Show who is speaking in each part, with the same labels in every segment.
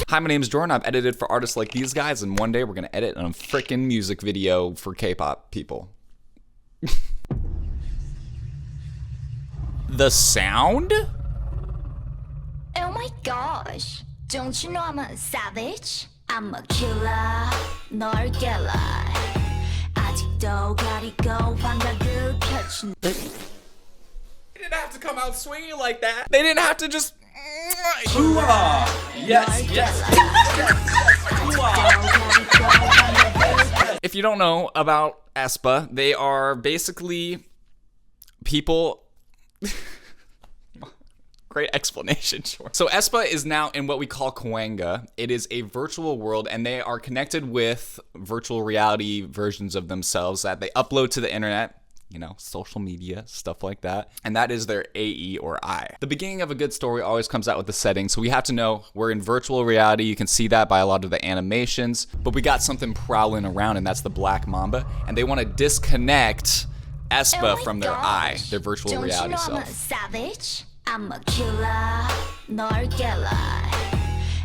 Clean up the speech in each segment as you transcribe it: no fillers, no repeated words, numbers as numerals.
Speaker 1: Hi, my name is Jordan. I've edited for artists like these guys, and one day we're gonna edit a freaking music video for K-pop people. The sound?
Speaker 2: Oh my gosh, don't you know I'm a savage? I'm a killer, 널 깨라. 아직도 가리고 반짝을 펼친.
Speaker 1: They didn't have to come out swinging like that. They didn't have to just. Yes, yes. If you don't know about aespa, they are basically people. Great explanation, sure. So aespa is now in what we call Kawanga. It is a virtual world, and they are connected with virtual reality versions of themselves that they upload to the internet. You know, social media, stuff like that. And that is their AE or I. The beginning of a good story always comes out with the setting, so we have to know we're in virtual reality. You can see that by a lot of the animations, but we got something prowling around, and that's the Black Mamba, and they want to disconnect aespa from their I, their virtual reality self.
Speaker 2: I'm a savage. I'm a killer, 널 깨라.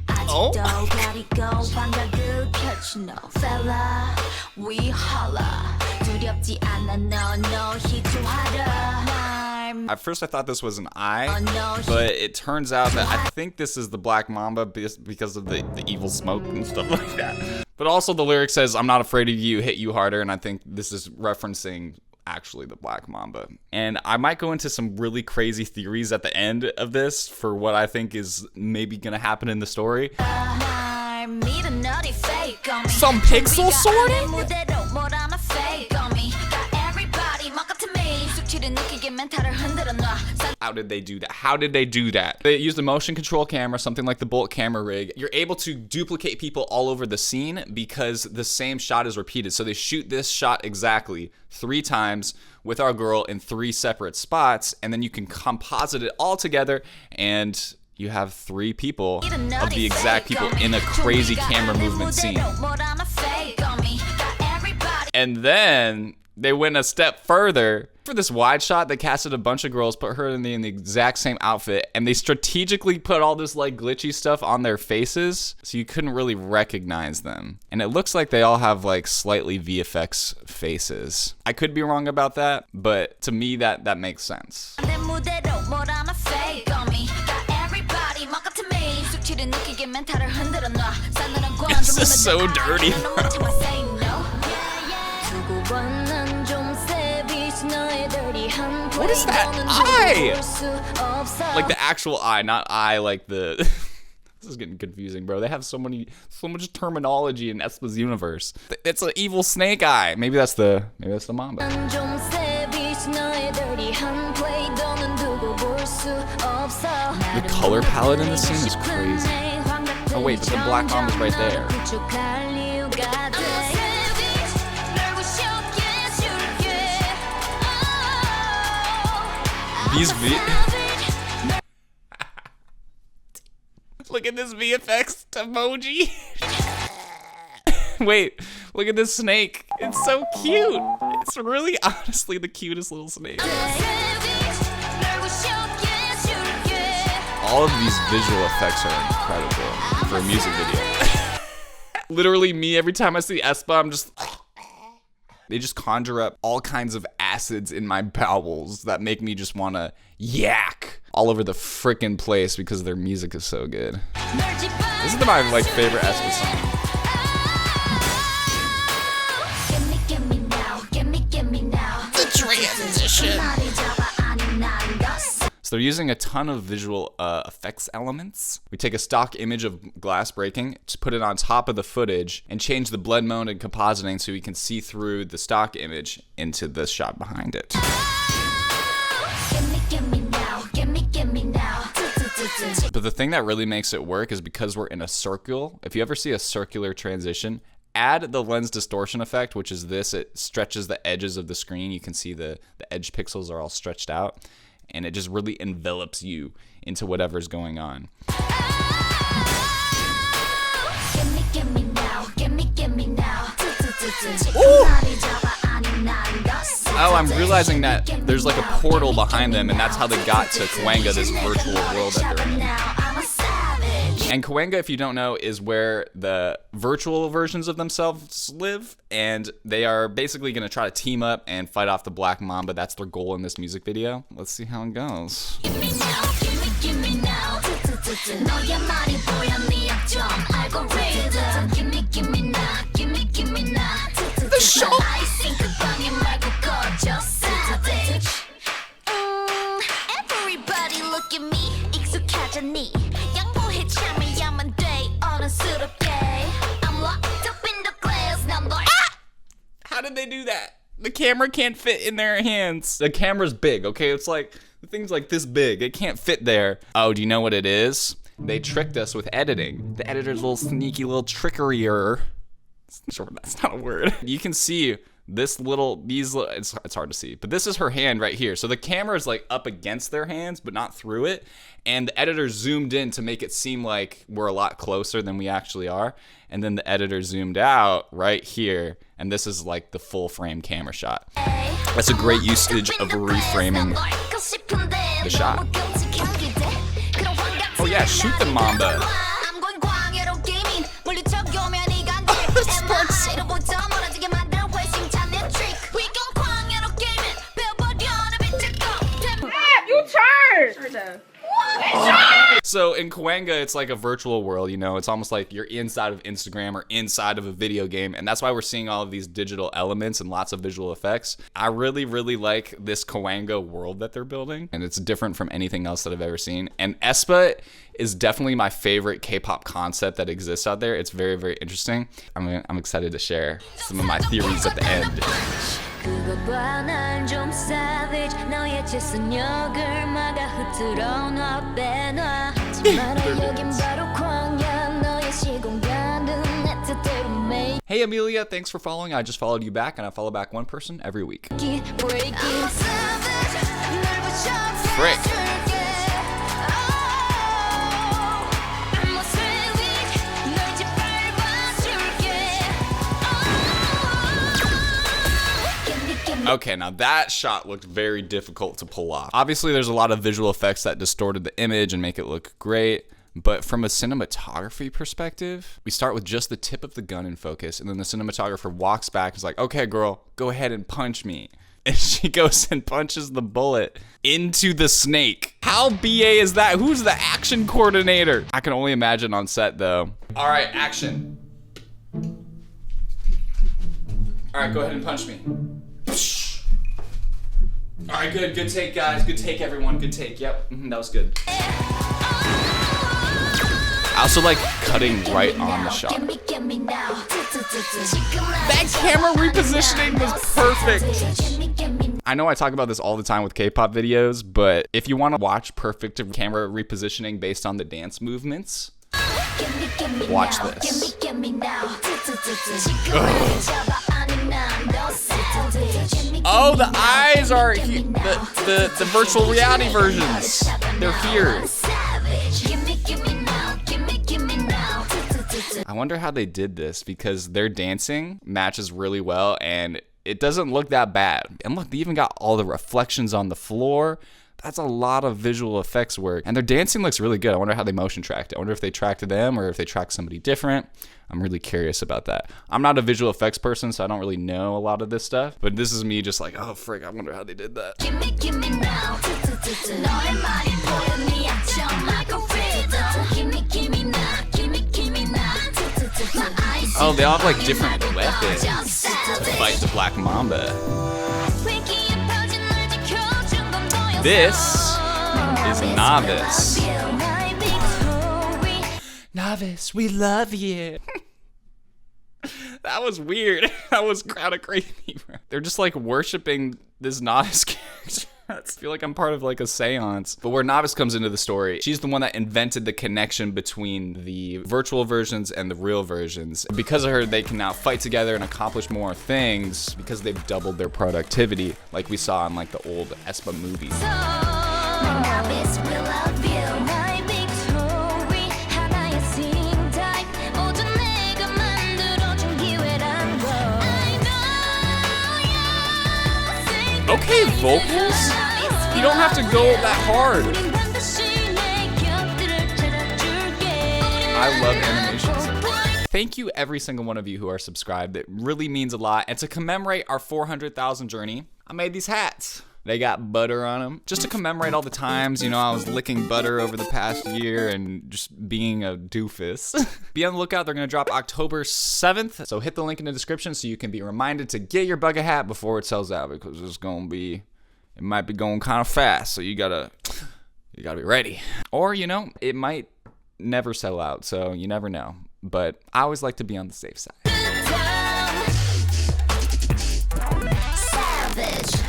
Speaker 2: 아직도 가리고 반짝을 펼친 no fella. We holla. 두렵지 않아 no 희주하라.
Speaker 1: At first I thought this was an I, but it turns out that I think this is the Black Mamba because of the evil smoke and stuff like that. But also the lyric says, I'm not afraid of you, hit you harder, and I think this is referencing actually the Black Mamba. And I might go into some really crazy theories at the end of this for what I think is maybe gonna happen in the story. Some pixel sorting? How did they do that? How did they do that? They used a motion control camera, something like the Bolt camera rig. You're able to duplicate people all over the scene because the same shot is repeated. So they shoot this shot exactly 3 times with our girl in 3 separate spots, and then you can composite it all together, and you have 3 people of the exact people in a crazy camera movement scene. And then they went a step further. For this wide shot, they casted a bunch of girls, put her in the exact same outfit, and they strategically put all this like glitchy stuff on their faces so you couldn't really recognize them. And it looks like they all have like slightly VFX faces. I could be wrong about that, but to me that makes sense. This is so dirty, bro. What is that eye? Like the actual eye, not eye like the... This is getting confusing, bro. They have so much terminology in aespa's universe. It's an evil snake eye. Maybe that's the Mamba. The color palette in this scene is crazy. Oh wait, but the Black Mamba's right there. Look at this VFX emoji. Wait, look at this snake. It's so cute. It's really honestly the cutest little snake. All of these visual effects are incredible for a music video. Literally me, every time I see aespa, I'm just... They just conjure up all kinds of acids in my bowels that make me just want to yak all over the frickin' place because their music is so good. This is my like favorite aespa song. The transition. So they're using a ton of visual effects elements. We take a stock image of glass breaking, to put it on top of the footage, and change the blend mode and compositing so we can see through the stock image into the shot behind it. But the thing that really makes it work is because we're in a circle. If you ever see a circular transition, add the lens distortion effect, which is this. It stretches the edges of the screen. You can see the edge pixels are all stretched out. And it just really envelops you into whatever's going on. Ooh! Oh, I'm realizing that there's like a portal behind them, and that's how they got to Kawanga, this virtual world that they're in. And Cahuenga, if you don't know, is where the virtual versions of themselves live, and they are basically going to try to team up and fight off the Black Mamba. That's their goal in this music video. Let's see how it goes. The show.
Speaker 2: Everybody look at me. 익숙하잖니. 양보해 참아야만 돼. 어른스럽게. I'm locked up in the glass number.
Speaker 1: How did they do that? The camera can't fit in their hands. The camera's big, okay? It's like, the thing's like this big. It can't fit there. Oh, do you know what it is? They tricked us with editing. The editor's little sneaky little trickery-er. Sure, that's not a word. You can see this little, it's hard to see, but this is her hand right here. So the camera is like up against their hands, but not through it. And the editor zoomed in to make it seem like we're a lot closer than we actually are. And then the editor zoomed out right here. And this is like the full frame camera shot. That's a great usage of reframing the shot. Oh yeah, shoot the Mamba. This part's so...
Speaker 3: You turn!
Speaker 1: So in Cahuenga, it's like a virtual world, you know, it's almost like you're inside of Instagram or inside of a video game. And that's why we're seeing all of these digital elements and lots of visual effects. I really, really like this Cahuenga world that they're building. And it's different from anything else that I've ever seen. And aespa is definitely my favorite K-pop concept that exists out there. It's very, very interesting. I'm excited to share some of my theories at the end. Hey Amelia, thanks for following. I just followed you back, and I follow back one person every week. Frick. Okay, now that shot looked very difficult to pull off. Obviously, there's a lot of visual effects that distorted the image and make it look great, but from a cinematography perspective, we start with just the tip of the gun in focus, and then the cinematographer walks back and is like, okay, girl, go ahead and punch me. And she goes and punches the bullet into the snake. How BA is that? Who's the action coordinator? I can only imagine on set, though. All right, action. All right, go ahead and punch me. All right, good take, guys. Good take, everyone. Good take. Yep, that was good. I also like cutting right on the shot. That camera repositioning was perfect. I know I talk about this all the time with K-pop videos, but if you want to watch perfect camera repositioning based on the dance movements, watch this. Oh, the eyes are the virtual reality versions. They're here. I wonder how they did this, because their dancing matches really well and it doesn't look that bad. And look, they even got all the reflections on the floor. That's a lot of visual effects work. And their dancing looks really good. I wonder how they motion tracked it. I wonder if they tracked them or if they tracked somebody different. I'm really curious about that. I'm not a visual effects person, so I don't really know a lot of this stuff. But this is me just like, oh, frick, I wonder how they did that. Oh, they all have like different weapons to fight the Black Mamba. This is Novice. Novice, we love you. That was weird. That was kind of crazy. They're just like worshiping this Novice character. I feel like I'm part of like a seance. But where Novice comes into the story, she's the one that invented the connection between the virtual versions and the real versions. Because of her, they can now fight together and accomplish more things because they've doubled their productivity, like we saw in like the old aespa movies. Okay, vocals? You don't have to go that hard. I love animations. Thank you every single one of you who are subscribed. It really means a lot. And to commemorate our 400,000 journey, I made these hats. They got butter on them. Just to commemorate all the times, you know, I was licking butter over the past year and just being a doofus. Be on the lookout, they're gonna drop October 7th. So hit the link in the description so you can be reminded to get your bugger hat before it sells out, because it might be going kind of fast. So you gotta be ready. Or, you know, it might never sell out, so you never know. But I always like to be on the safe side.
Speaker 2: Savage.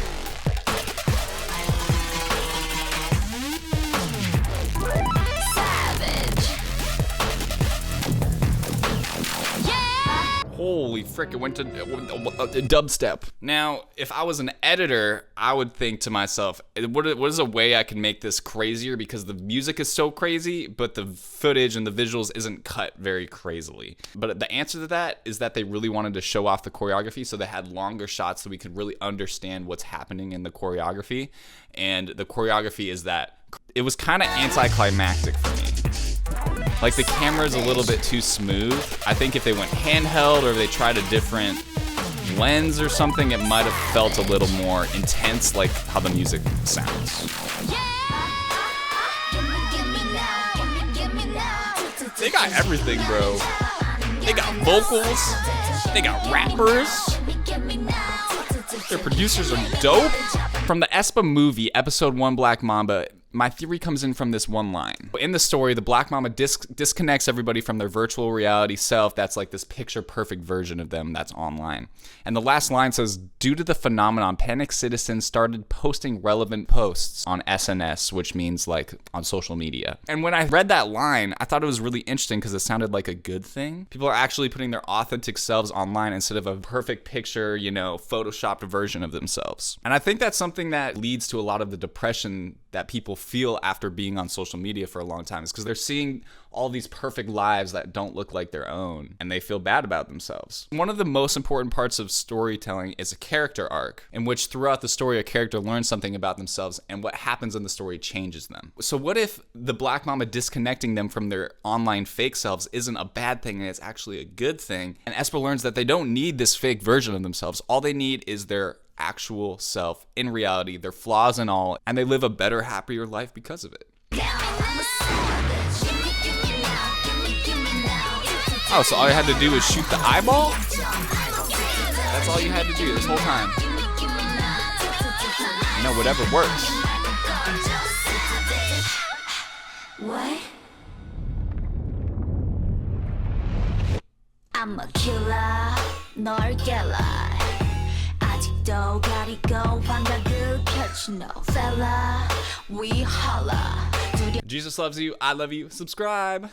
Speaker 1: Holy frick, it went to dubstep. Now, if I was an editor, I would think to myself, what is a way I can make this crazier, because the music is so crazy, but the footage and the visuals isn't cut very crazily. But the answer to that is that they really wanted to show off the choreography, so they had longer shots so we could really understand what's happening in the choreography. And the choreography is that it was kind of anticlimactic for me. Like, the camera's a little bit too smooth. I think if they went handheld or if they tried a different lens or something, it might have felt a little more intense, like how the music sounds. They got everything, bro. They got vocals. They got rappers. Their producers are dope. From the aespa movie, episode 1, Black Mamba, my theory comes in from this one line. In the story, the Black Mamba disconnects everybody from their virtual reality self that's like this picture-perfect version of them that's online. And the last line says, due to the phenomenon, panicked citizens started posting relevant posts on SNS, which means like on social media. And when I read that line, I thought it was really interesting because it sounded like a good thing. People are actually putting their authentic selves online instead of a perfect picture, you know, photoshopped version of themselves. And I think that's something that leads to a lot of the depression that people feel after being on social media for a long time, is because they're seeing all these perfect lives that don't look like their own, and they feel bad about themselves. One of the most important parts of storytelling is a character arc, in which throughout the story a character learns something about themselves, and what happens in the story changes them. So what if the Black Mamba disconnecting them from their online fake selves isn't a bad thing and it's actually a good thing, and aespa learns that they don't need this fake version of themselves. All they need is their actual self in reality, their flaws and all, and they live a better, happier life because of it. Oh, so all you had to do was shoot the eyeball? That's all you had to do this whole time. You know, whatever works.
Speaker 2: What? I'm a killer, 널 깨라. 아직도 가리고 반짝을 켜지 no fella. We holla.
Speaker 1: Jesus loves you, I love you, subscribe.